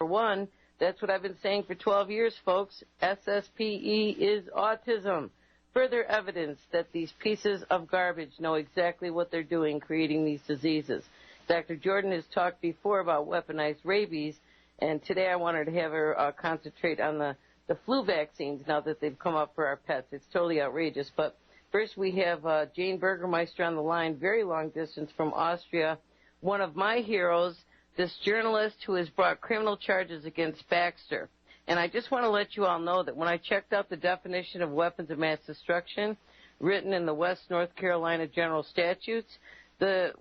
For one, that's what I've been saying for 12 years, folks. SSPE is autism. Further evidence that these pieces of garbage know exactly what they're doing, creating these diseases. Dr. Jordan has talked before about weaponized rabies, and today I wanted to have her concentrate on the flu vaccines now that they've come up for our pets. It's totally outrageous. But first we have Jane Burgermeister on the line, very long distance from Austria, one of my heroes, this journalist who has brought criminal charges against Baxter. And I just want to let you all know that when I checked out the definition of weapons of mass destruction written in the West North Carolina General Statutes, the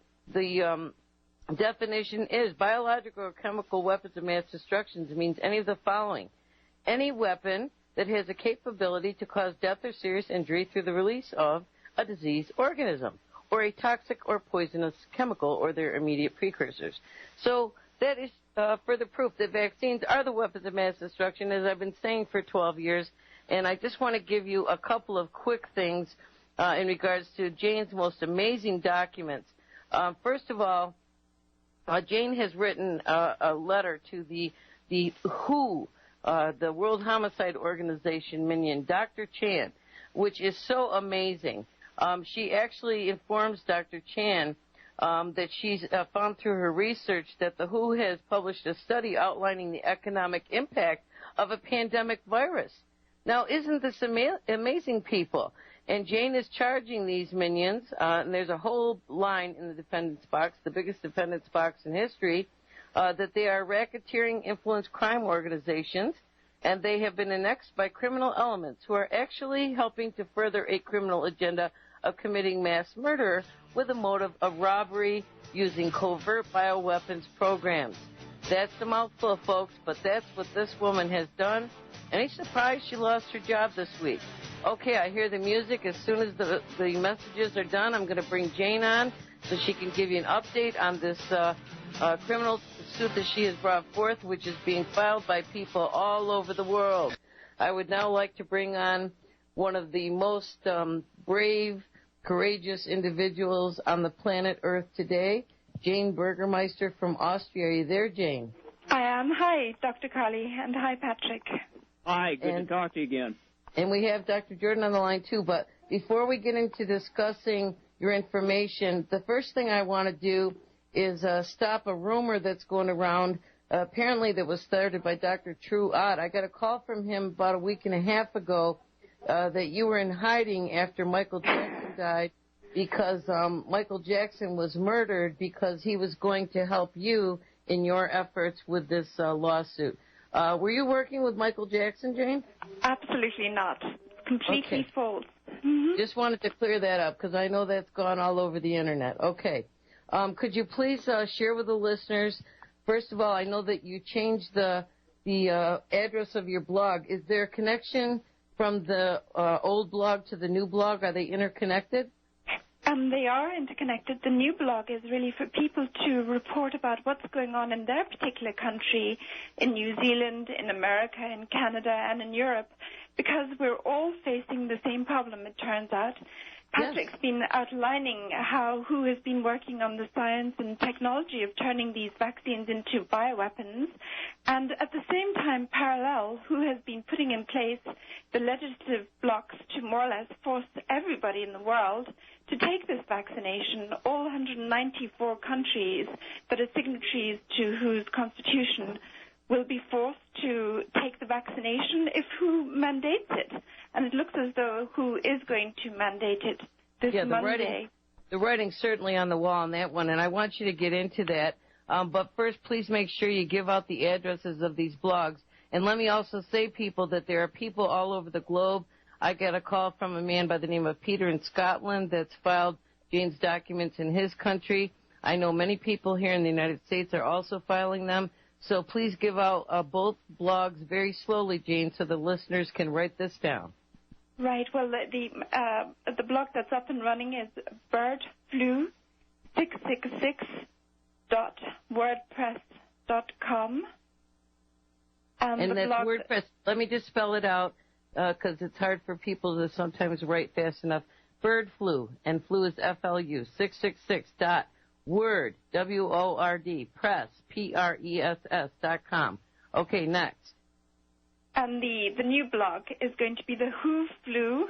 definition is biological or chemical weapons of mass destruction means any of the following. Any weapon that has a capability to cause death or serious injury through the release of a diseased organism or a toxic or poisonous chemical or their immediate precursors. So that is further proof that vaccines are the weapons of mass destruction, as I've been saying for 12 years. And I just want to give you a couple of quick things in regards to Jane's most amazing documents. First of all, Jane has written a letter to the WHO, the World Homicide Organization minion, Dr. Chan, which is so amazing. She actually informs Dr. Chan that she's found through her research that the WHO has published a study outlining the economic impact of a pandemic virus. Now, isn't this amazing, people? And Jane is charging these minions, and there's a whole line in the defendant's box, the biggest defendant's box in history, that they are racketeering influence crime organizations, and they have been annexed by criminal elements who are actually helping to further a criminal agenda of committing mass murder with a motive of robbery using covert bioweapons programs. That's a mouthful, folks, but that's what this woman has done. Any surprise she lost her job this week? Okay, I hear the music. As soon as the messages are done, I'm going to bring Jane on so she can give you an update on this criminal suit that she has brought forth, which is being filed by people all over the world. I would now like to bring on one of the most brave, courageous individuals on the planet Earth today, Jane Burgermeister from Austria. Are you there, Jane? I am. Hi, Dr. Carley, and hi, Patrick. Hi, good to talk to you again. And we have Dr. Jordan on the line, too. But before we get into discussing your information, the first thing I want to do is stop a rumor that's going around, apparently that was started by Dr. True Ott. I got a call from him about a week and a half ago that you were in hiding after Michael Jackson died because Michael Jackson was murdered because he was going to help you in your efforts with this lawsuit. Were you working with Michael Jackson, Jane? Absolutely not. Completely false. Mm-hmm. Just wanted to clear that up because I know that's gone all over the Internet. Okay. Could you please share with the listeners, first of all, I know that you changed the address of your blog. Is there a connection from the old blog to the new blog? Are they interconnected? They are interconnected. The new blog is really for people to report about what's going on in their particular country, in New Zealand, in America, in Canada, and in Europe, because we're all facing the same problem, it turns out. Patrick's been outlining who has been working on the science and technology of turning these vaccines into bioweapons, and at the same time, parallel, who has been putting in place the legislative blocks to more or less force everybody in the world to take this vaccination. All 194 countries that are signatories to whose constitution will be forced to take the vaccination if WHO mandates it. And it looks as though WHO is going to mandate it this Monday. The writing's certainly on the wall on that one, and I want you to get into that. But first, please make sure you give out the addresses of these blogs. And let me also say, people, that there are people all over the globe. I got a call from a man by the name of Peter in Scotland that's filed Jane's documents in his country. I know many people here in the United States are also filing them. So please give out both blogs very slowly, Jane, so the listeners can write this down. Right. Well, the blog that's up and running is birdflu666.wordpress.com. And that's WordPress. Let me just spell it out because it's hard for people to sometimes write fast enough. Bird flu, and flu is FLU, 666.word, WORD, press, PRESS.com. Okay, next. And the new blog is going to be the Who Flu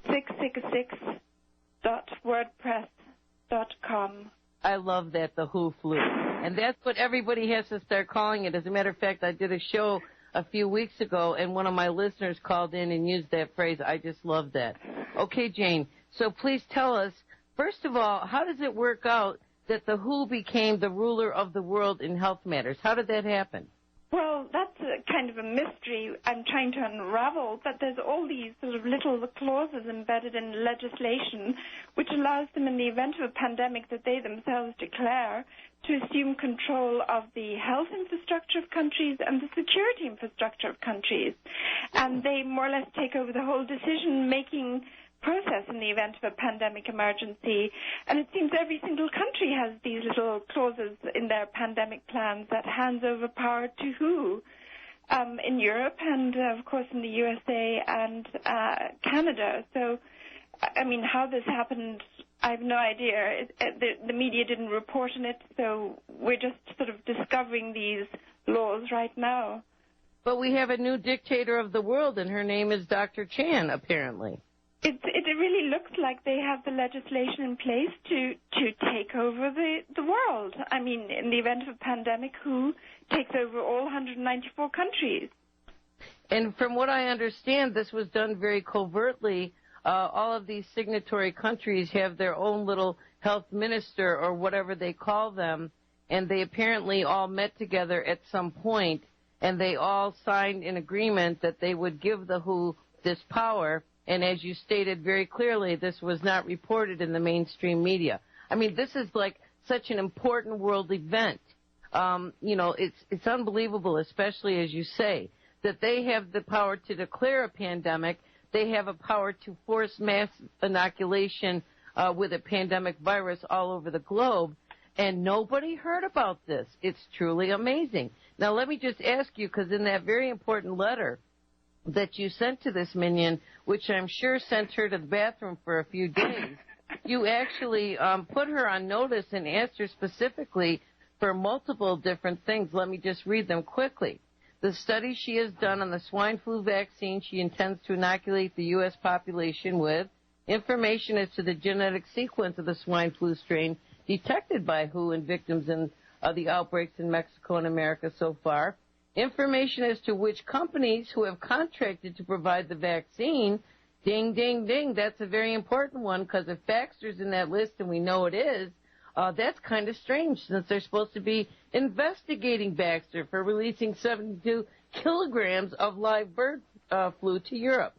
666.wordpress.com. I love that, the Who Flu. And that's what everybody has to start calling it. As a matter of fact, I did a show a few weeks ago, and one of my listeners called in and used that phrase. I just love that. Okay, Jane, so please tell us, first of all, how does it work out that the WHO became the ruler of the world in health matters? How did that happen? Well, that's kind of a mystery I'm trying to unravel, but there's all these sort of little clauses embedded in legislation which allows them, in the event of a pandemic that they themselves declare, to assume control of the health infrastructure of countries and the security infrastructure of countries. And they more or less take over the whole decision-making process in the event of a pandemic emergency. And it seems every single country has these little clauses in their pandemic plans that hands over power to WHO. In Europe and, of course, in the USA and Canada. So, I mean, how this happened, I have no idea. The media didn't report on it, so we're just sort of discovering these laws right now. But we have a new dictator of the world, and her name is Dr. Chan, apparently. It really looks like they have the legislation in place to take over the world. I mean, in the event of a pandemic, WHO takes over all 194 countries. And from what I understand, this was done very covertly. All of these signatory countries have their own little health minister or whatever they call them, and they apparently all met together at some point, and they all signed an agreement that they would give the WHO this power. And as you stated very clearly, this was not reported in the mainstream media. I mean, this is like such an important world event. You know, it's unbelievable, especially as you say, that they have the power to declare a pandemic. They have a power to force mass inoculation with a pandemic virus all over the globe. And nobody heard about this. It's truly amazing. Now, let me just ask you, because in that very important letter that you sent to this minion, which I'm sure sent her to the bathroom for a few days, you actually put her on notice and asked her specifically for multiple different things. Let me just read them quickly. The study she has done on the swine flu vaccine she intends to inoculate the U.S. population with, information as to the genetic sequence of the swine flu strain detected by WHO in victims in the outbreaks in Mexico and America so far, information as to which companies who have contracted to provide the vaccine. Ding, ding, ding. That's a very important one, because if Baxter's in that list, and we know it is, that's kind of strange, since they're supposed to be investigating Baxter for releasing 72 kilograms of live bird flu to Europe.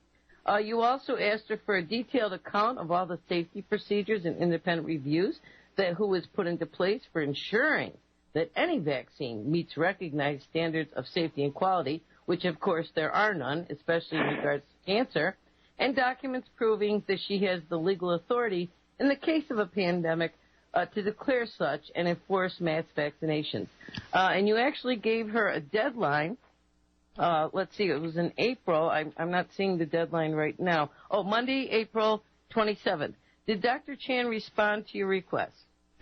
You also asked her for a detailed account of all the safety procedures and independent reviews that WHO has put into place for ensuring that any vaccine meets recognized standards of safety and quality, which, of course, there are none, especially in regards to cancer, and documents proving that she has the legal authority in the case of a pandemic to declare such and enforce mass vaccinations. And you actually gave her a deadline. Let's see, it was in April. I'm not seeing the deadline right now. Oh, Monday, April 27th. Did Dr. Chan respond to your request?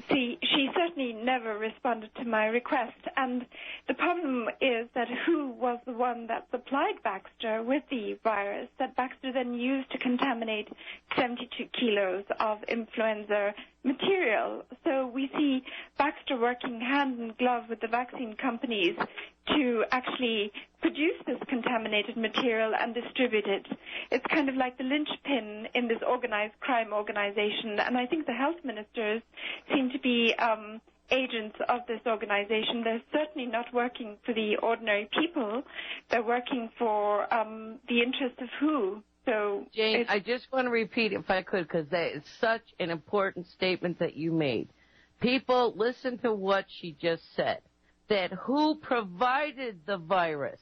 See, she certainly never responded to my request, and the problem is that WHO was the one that supplied Baxter with the virus that Baxter then used to contaminate 72 kilos of influenza material. So we see Baxter working hand in glove with the vaccine companies to actually produce this contaminated material and distribute it. It's kind of like the linchpin in this organized crime organization, and I think the health ministers seem to be agents of this organization. They're certainly not working for the ordinary people. They're working for the interests of WHO. So, Jane, I just want to repeat, if I could, because that is such an important statement that you made. People, listen to what she just said, that WHO provided the virus.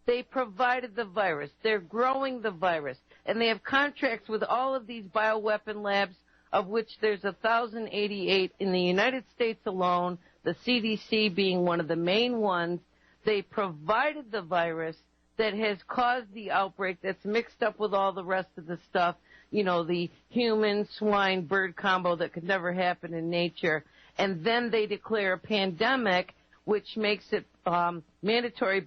They provided the virus. They're growing the virus. And they have contracts with all of these bioweapon labs, of which there's 1,088 in the United States alone, the CDC being one of the main ones. They provided the virus that has caused the outbreak that's mixed up with all the rest of the stuff, you know, the human, swine, bird combo that could never happen in nature. And then they declare a pandemic, which makes it mandatory